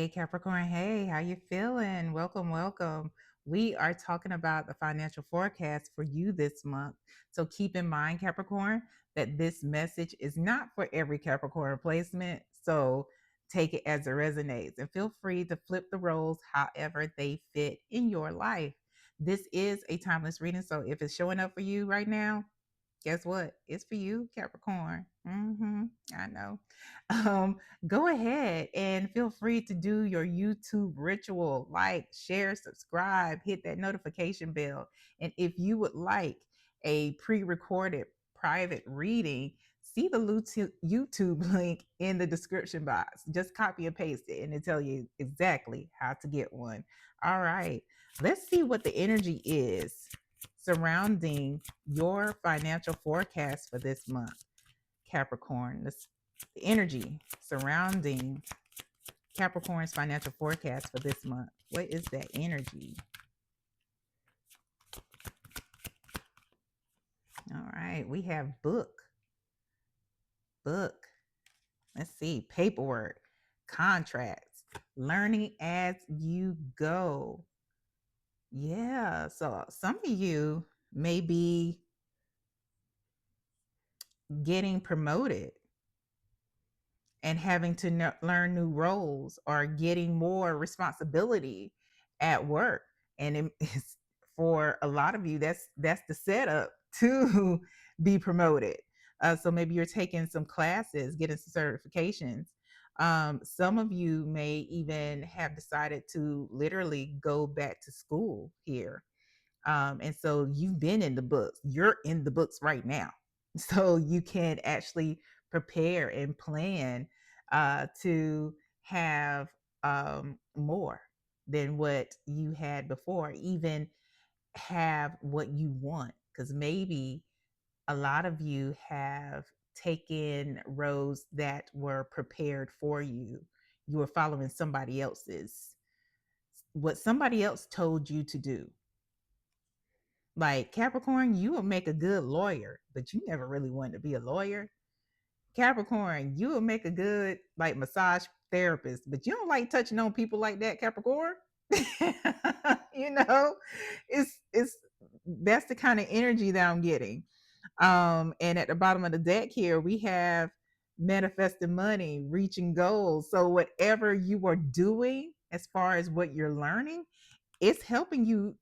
Hey Capricorn, hey, how you feeling? Welcome, welcome. We are talking about the financial forecast for you this month. So keep in mind, Capricorn, that this message is not for every Capricorn placement. So take it as it resonates and feel free to flip the roles however they fit in your life. This is a timeless reading. So if it's showing up for you right now, guess what? It's for you, Capricorn. I know. Um, Go ahead and feel free to do your YouTube ritual, like, share, subscribe, hit that notification bell. And if you would like a pre-recorded private reading, see the YouTube link in the description box. Just copy and paste it, and it'll tell you exactly how to get one. All right, let's see what the energy is surrounding your financial forecast for this month, Capricorn. The energy surrounding Capricorn's financial forecast for this month. What is that energy? All right, we have book. Let's see, paperwork, contracts, learning as you go. Yeah, so some of you may be getting promoted and having to learn new roles or getting more responsibility at work. And it's, for a lot of you, that's the setup to be promoted. So maybe you're taking some classes, getting some certifications. Some of you may even have decided to literally go back to school here. And so you've been in the books, you're in the books right now. So you can actually prepare and plan to have more than what you had before, even have what you want. Because maybe a lot of you have taken roads that were prepared for you. You were following somebody else's, what somebody else told you to do. Like Capricorn, you will make a good lawyer, but you never really wanted to be a lawyer. Capricorn, you will make a good like massage therapist, but you don't like touching on people like that, Capricorn. you know, it's that's the kind of energy that I'm getting. And at the bottom of the deck here, we have manifesting money, reaching goals. So whatever you are doing as far as what you're learning, it's helping you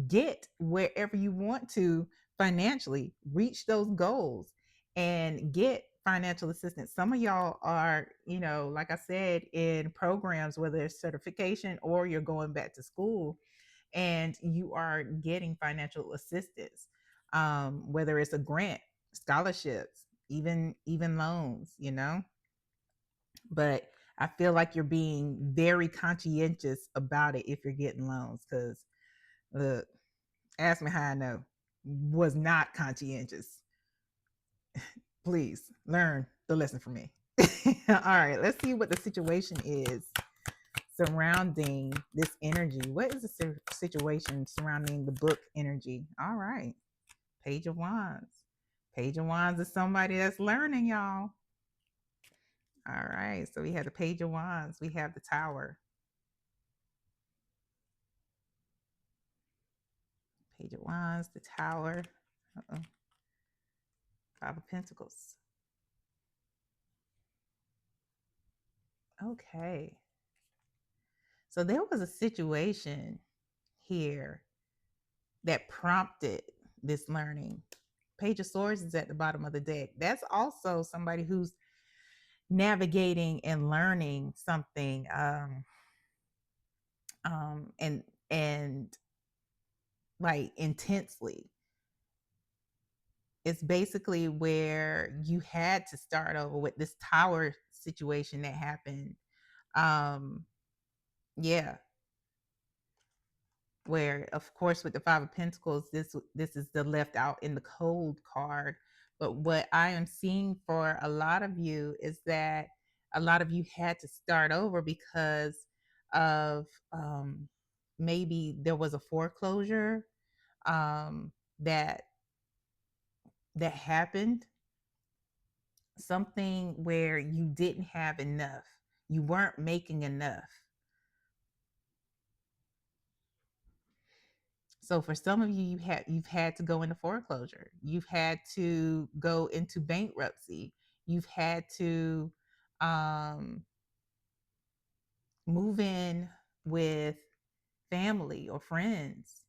get wherever you want to financially, reach those goals and get financial assistance. Some of y'all are, like I said, in programs, whether it's certification or you're going back to school and you are getting financial assistance, whether it's a grant, scholarships, even loans, but I feel like you're being very conscientious about it if you're getting loans, because look, ask me how I know. Was not conscientious. Please learn the lesson from me. All right, let's see what the situation is surrounding this energy. What is the situation surrounding the book energy? All right, Page of Wands. Page of Wands is somebody that's learning, y'all. All right, so we have the Page of Wands. We have the Tower. Page of Wands, the Tower. Uh-oh. Five of Pentacles. Okay. So there was a situation here that prompted this learning. Page of Swords is at the bottom of the deck. That's also somebody who's navigating and learning something, and like intensely. It's basically where you had to start over with this tower situation that happened. Um, yeah, where of course with the Five of Pentacles, this is the left out in the cold card. But what I am seeing for a lot of you is that a lot of you had to start over because of, maybe there was a foreclosure, that happened, something where you didn't have enough, you weren't making enough, So for some of you, you've had to go into foreclosure. You've had to go into bankruptcy. You've had to um, move in with family or friends,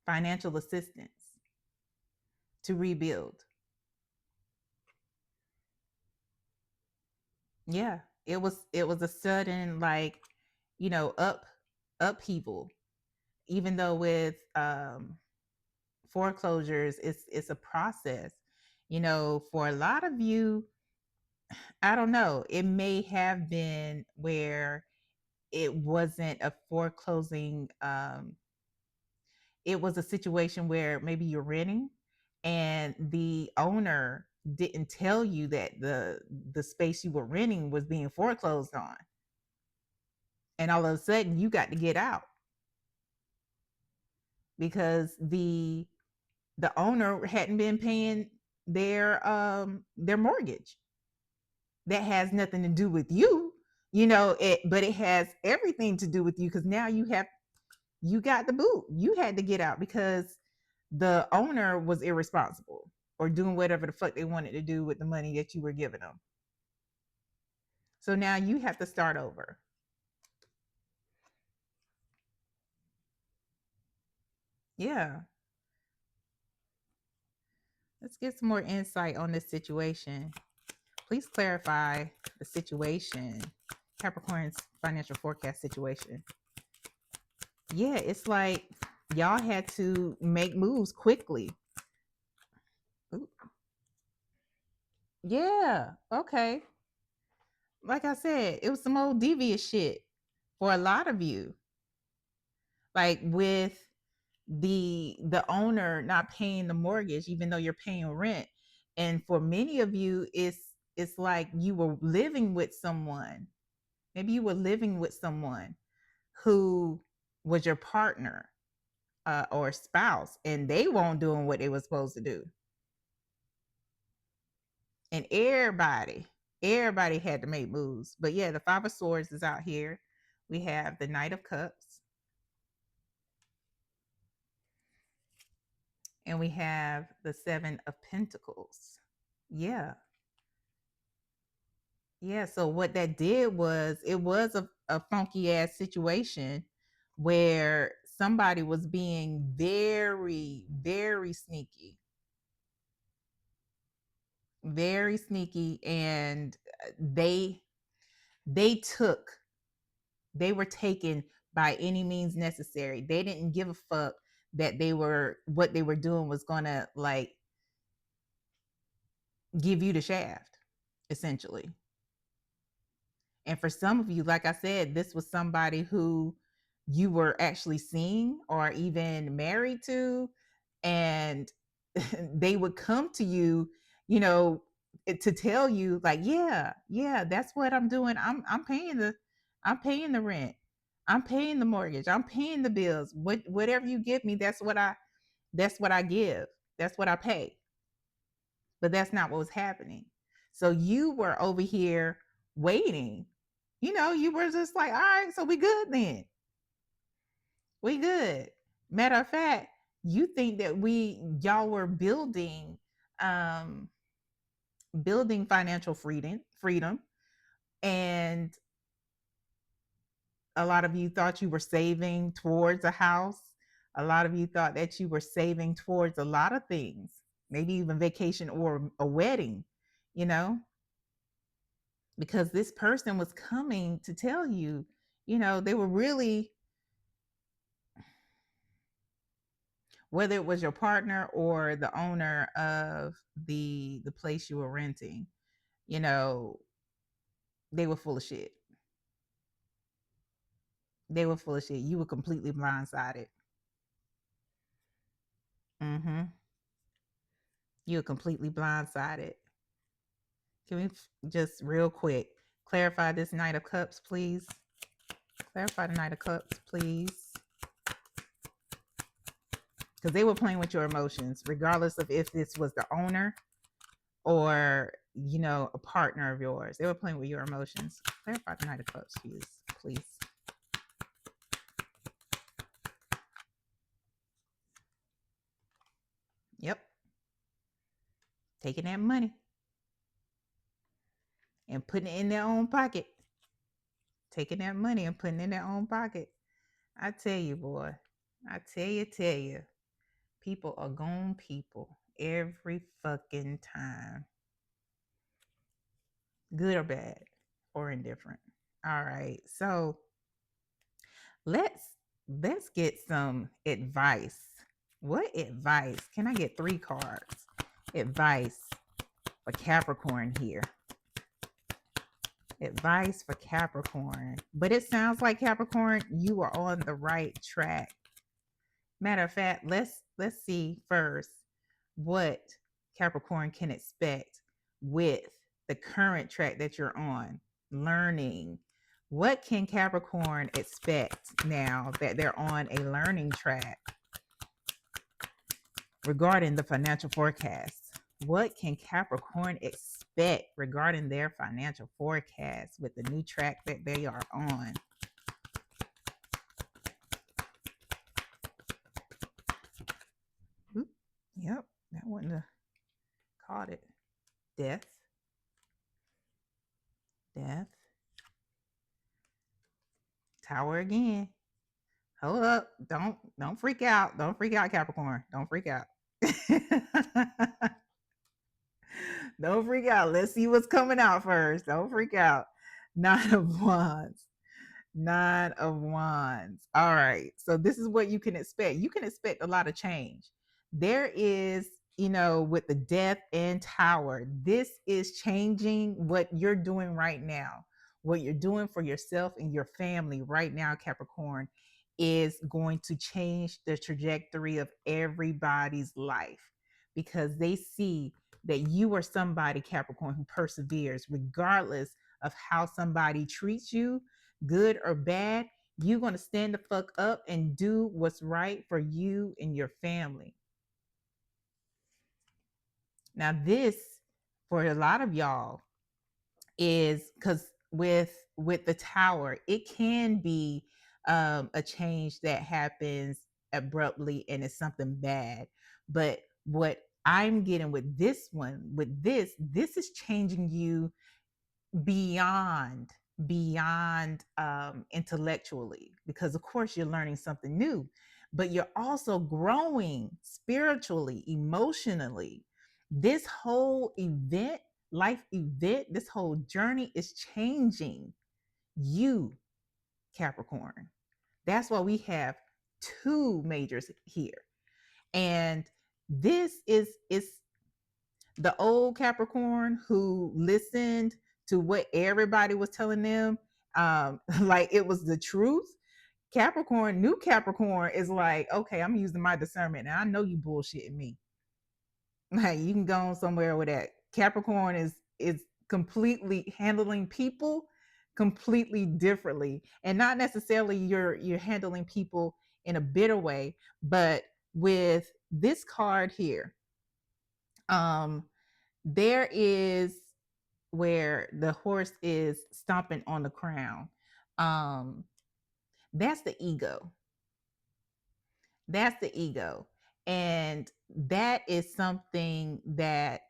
financial assistance to rebuild. Yeah, it was a sudden, like, upheaval. Even though with foreclosures, it's a process. For a lot of you, I don't know, it may have been where it wasn't a foreclosing, it was a situation where maybe you're renting and the owner didn't tell you that the space you were renting was being foreclosed on, and all of a sudden you got to get out because the owner hadn't been paying their mortgage. That has nothing to do with you, but it has everything to do with you, because now you got the boot. You had to get out because the owner was irresponsible or doing whatever the fuck they wanted to do with the money that you were giving them. So now you have to start over. Yeah. Let's get some more insight on this situation. Please clarify the situation. Capricorn's financial forecast situation. Yeah, it's like y'all had to make moves quickly. Ooh. Yeah, okay. Like I said, it was some old devious shit for a lot of you. Like with the owner not paying the mortgage even though you're paying rent. And for many of you, it's like you were living with someone. Maybe you were living with someone who was your partner, or spouse, and they weren't doing what they were supposed to do. And everybody had to make moves. But yeah, the Five of Swords is out here. We have the Knight of Cups, and we have the Seven of Pentacles. Yeah. Yeah. So what that did was, it was a funky ass situation where somebody was being very, very sneaky. Very sneaky. And they took they were taken by any means necessary. They didn't give a fuck that what they were doing was gonna, like, give you the shaft, essentially. And for some of you, like I said, this was somebody who you were actually seeing or even married to, and they would come to you, to tell you, like, yeah, that's what I'm doing. I'm paying the rent. I'm paying the mortgage. I'm paying the bills. Whatever you give me, that's what I give. That's what I pay. But that's not what was happening. So you were over here waiting. You were just like, all right, so we good then. We good. Matter of fact, you think that y'all were um building financial freedom, and a lot of you thought you were saving towards a house. A lot of you thought that you were saving towards a lot of things, maybe even vacation or a wedding, you know, because this person was coming to tell you, they were really, whether it was your partner or the owner of the place you were renting, you know, they were full of shit. They were full of shit. You were completely blindsided. Mm-hmm. You were completely blindsided. Can we just real quick clarify this Knight of Cups, please? Clarify the Knight of Cups, please. Because they were playing with your emotions, regardless of if this was the owner or, a partner of yours. They were playing with your emotions. Clarify the Knight of Cups, please. taking that money and putting it in their own pocket. Taking that money and putting it in their own pocket. I tell you, boy. I tell you. People are gone people every fucking time. Good or bad or indifferent. All right. So let's get some advice. What advice? Can I get 3 cards? Advice for Capricorn here. Advice for Capricorn. But it sounds like Capricorn, you are on the right track. Matter of fact, let's see first what Capricorn can expect with the current track that you're on, learning. What can Capricorn expect now that they're on a learning track regarding the financial forecast? What can Capricorn expect regarding their financial forecast with the new track that they are on? Oop, yep, that wouldn't have caught it. Death. Tower again. Hold up. Don't freak out. Don't freak out, Capricorn. Don't freak out. Don't freak out. Let's see what's coming out first. Don't freak out. 9 of Wands. 9 of Wands. All right. So this is what you can expect. You can expect a lot of change. There is, with the Death and Tower, this is changing what you're doing right now. What you're doing for yourself and your family right now, Capricorn, is going to change the trajectory of everybody's life because they see that you are somebody, Capricorn, who perseveres regardless of how somebody treats you, good or bad. You're going to stand the fuck up and do what's right for you and your family. Now, this, for a lot of y'all, is because with the Tower, it can be a change that happens abruptly and it's something bad. But what I'm getting with this one, this is changing you beyond intellectually, because of course you're learning something new, but you're also growing spiritually, emotionally. This whole event, life event, this whole journey is changing you, Capricorn. That's why we have 2 majors here. And this is the old Capricorn who listened to what everybody was telling them, like it was the truth. Capricorn, new Capricorn is like, okay, I'm using my discernment. Now I know you bullshitting me. Like you can go on somewhere with that. Capricorn is completely handling people completely differently, and not necessarily you're handling people in a bitter way, but with this card here, there is where the horse is stomping on the crown. That's the ego. That's the ego. And that is something that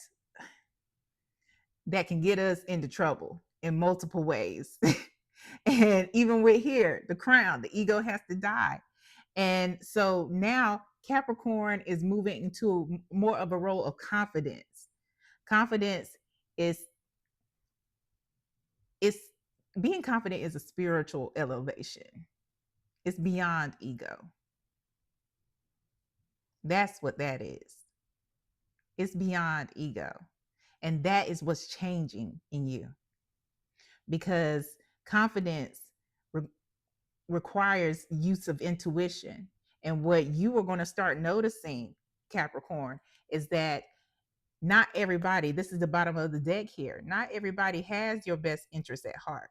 can get us into trouble in multiple ways. And even with here, the crown, the ego has to die. And so now Capricorn is moving into more of a role of confidence. Confidence is being confident is a spiritual elevation. It's beyond ego. That's what that is. It's beyond ego. And that is what's changing in you. Because confidence requires use of intuition. And what you are going to start noticing, Capricorn, is that not everybody, this is the bottom of the deck here, not everybody has your best interest at heart.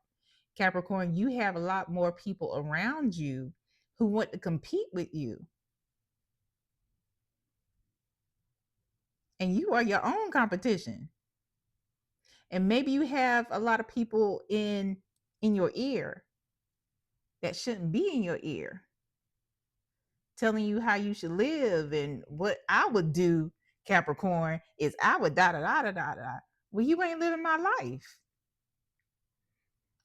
Capricorn, you have a lot more people around you who want to compete with you. And you are your own competition. And maybe you have a lot of people in your ear that shouldn't be in your ear, telling you how you should live and what I would do Capricorn is I would da da da da da da. Well, you ain't living my life.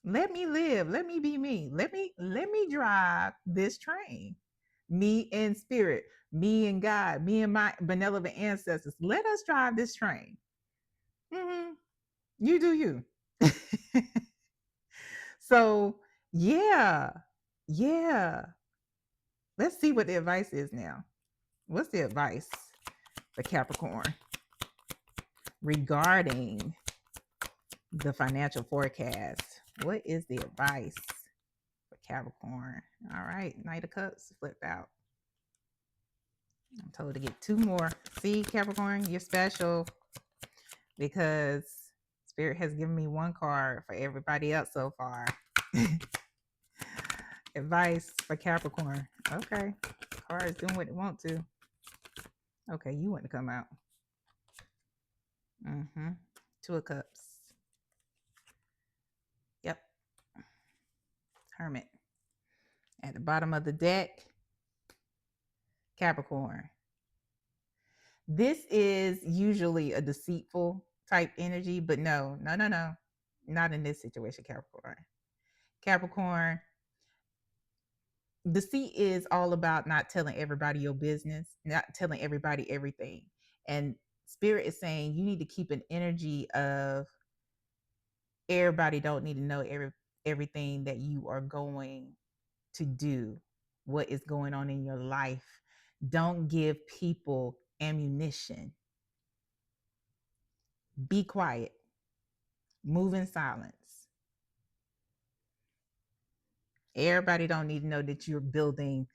Let me live. Let me be me. Let me drive this train. Me in spirit, me and God, me and my benevolent ancestors. Let us drive this train. Mm-hmm. You do you. So yeah, yeah. Let's see what the advice is now. What's the advice for Capricorn regarding the financial forecast? What is the advice for Capricorn? All right, Knight of Cups flipped out. I'm told to get two more. See, Capricorn, you're special because Spirit has given me one card for everybody else so far. Advice for Capricorn. Okay, cards doing what they want to. Okay, you want to come out. Mm-hmm. Two of Cups. Yep. Hermit. At the bottom of the deck, Capricorn. This is usually a deceitful type energy, but no. Not in this situation, Capricorn. Capricorn, deceit is all about not telling everybody your business, not telling everybody everything. And Spirit is saying you need to keep an energy of everybody don't need to know everything that you are going to do, what is going on in your life. Don't give people ammunition. Be quiet. Move in silence. Everybody don't need to know that you're building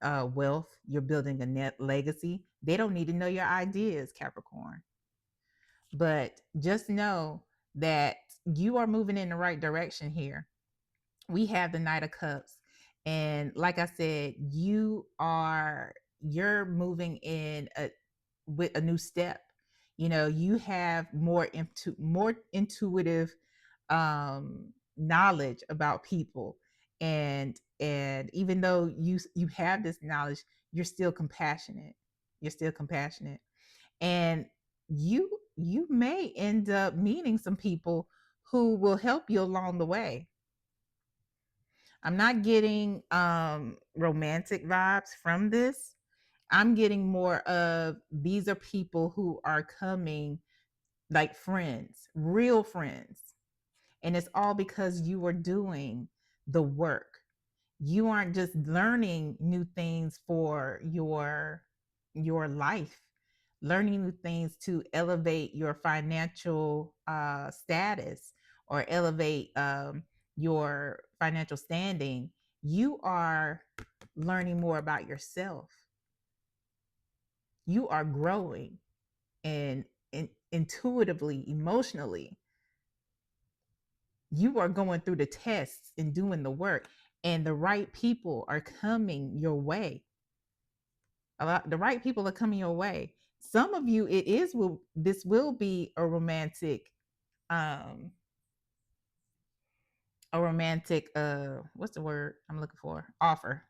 wealth. You're building a net legacy. They don't need to know your ideas, Capricorn. But just know that you are moving in the right direction here. We have the Knight of Cups. And like I said, you're moving in with a new step. You know, you have more intuitive knowledge about people, and even though you have this knowledge, you're still compassionate. You're still compassionate, and you may end up meeting some people who will help you along the way. I'm not getting romantic vibes from this. I'm getting more of these are people who are coming like friends, real friends. And it's all because you are doing the work. You aren't just learning new things for your life, learning new things to elevate your financial status or elevate your financial standing. You are learning more about yourself. You are growing and intuitively, emotionally. You are going through the tests and doing the work, and the right people are coming your way. The right people are coming your way. Some of you, this will be um a romantic what's the word I'm looking for, offer.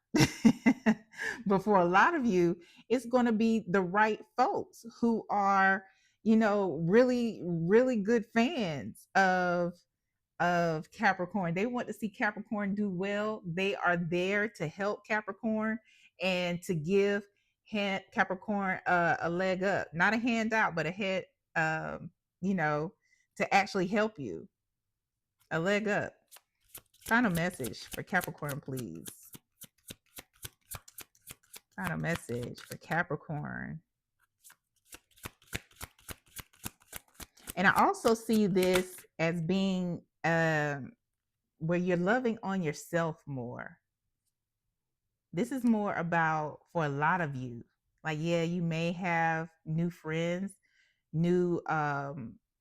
But for a lot of you, it's going to be the right folks who are, really really good fans of Capricorn. They want to see Capricorn do well. They are there to help Capricorn and to give Capricorn a leg up, not a handout, but a head, um, you know, to actually help you, a leg up. Final message for Capricorn, please. Final message for Capricorn. And I also see this as being where you're loving on yourself more. This is more about, for a lot of you, like, yeah, you may have new friends, new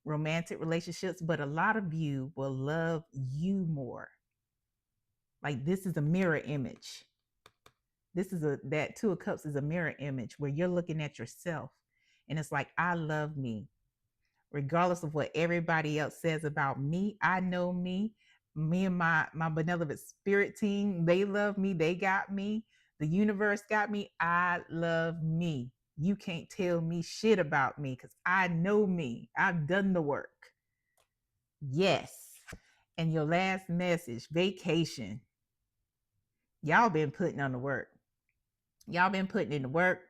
romantic relationships, but a lot of you will love you more. Like, this is a mirror image. That Two of Cups is a mirror image where you're looking at yourself and it's like, I love me. Regardless of what everybody else says about me, I know me. Me and my benevolent spirit team, they love me. They got me. The universe got me. I love me. You can't tell me shit about me because I know me. I've done the work. Yes. And your last message, vacation. Y'all been putting on the work. Y'all been putting in the work,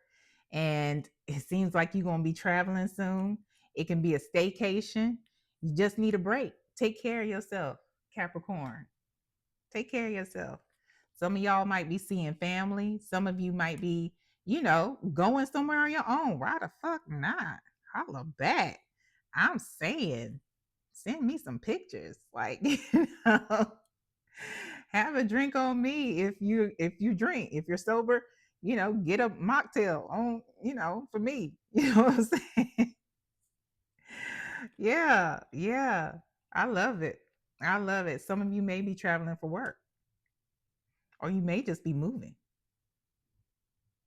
and it seems like you're going to be traveling soon. It can be a staycation. You just need a break. Take care of yourself, Capricorn. Take care of yourself. Some of y'all might be seeing family. Some of you might be, going somewhere on your own. Why the fuck not? Holla back. I'm saying, send me some pictures. Like, have a drink on me if you drink. If you're sober, get a mocktail on, for me. You know what I'm saying? Yeah, yeah. I love it. I love it. Some of you may be traveling for work, or you may just be moving.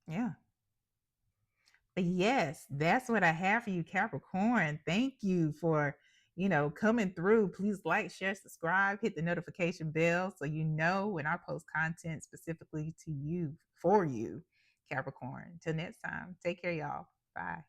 Yeah. But yes, that's what I have for you, Capricorn. Thank you for, coming through. Please like, share, subscribe, hit the notification bell so you know when I post content specifically to you, for you, Capricorn. Till next time, take care, y'all. Bye.